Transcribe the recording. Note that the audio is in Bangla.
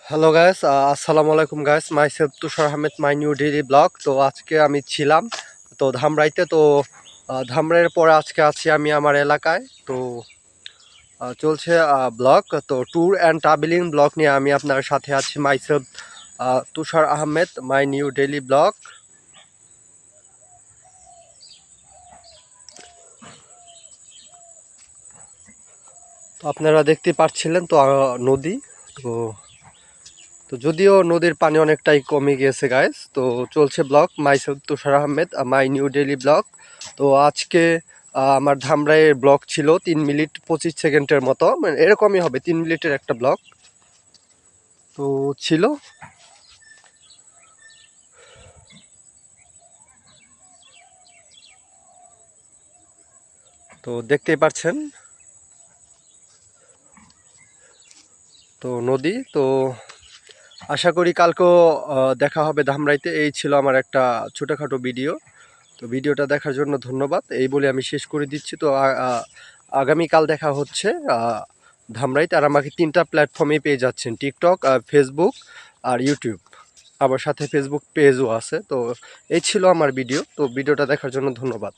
হ্যালো গাইস, আসসালামু আলাইকুম guys. Myself Tushar Ahmed, my new daily blog. তো আজকে আমি ছিলাম তো ধামরাইতে। তো ধামরাইয়ের পরে আজকে আছি আমি আমার এলাকায়। তো চলছে ব্লগ, তো ট্যুর অ্যান্ড ট্রাভেলিং ব্লগ নিয়ে আমি আপনার সাথে আছি। Myself Tushar Ahmed, my new daily blog. তো আপনারা দেখতে পাচ্ছিলেন তো নদী। তো তো যদিও নদীর পানি অনেকটাই কমে গিয়েছে গাইস। তো চলছে blog myself Tushar Ahmed, my new daily blog. তো আজকে আমার ধামরাইয়ের ব্লগ ছিল 3 মিনিট 25 সেকেন্ডের মতো, মানে এরকমই হবে, 3 মিনিটের একটা ব্লগ তো ছিল। তো দেখতেই পাচ্ছেন তো নদী। তো আশা করি কালকেও দেখা হবে ধামরাইতে। এই ছিল আমার একটা ছোটোখাটো ভিডিও। তো ভিডিওটা দেখার জন্য ধন্যবাদ, এই বলে আমি শেষ করে দিচ্ছি। তো আগামীকাল দেখা হচ্ছে ধামরাইতে। আর আমাকে 3টা প্ল্যাটফর্মে পেয়ে যাচ্ছেন: টিকটক, ফেসবুক আর ইউটিউব। আবার সাথে ফেসবুক পেজও আছে। তো এই ছিল আমার ভিডিও। তো ভিডিওটা দেখার জন্য ধন্যবাদ।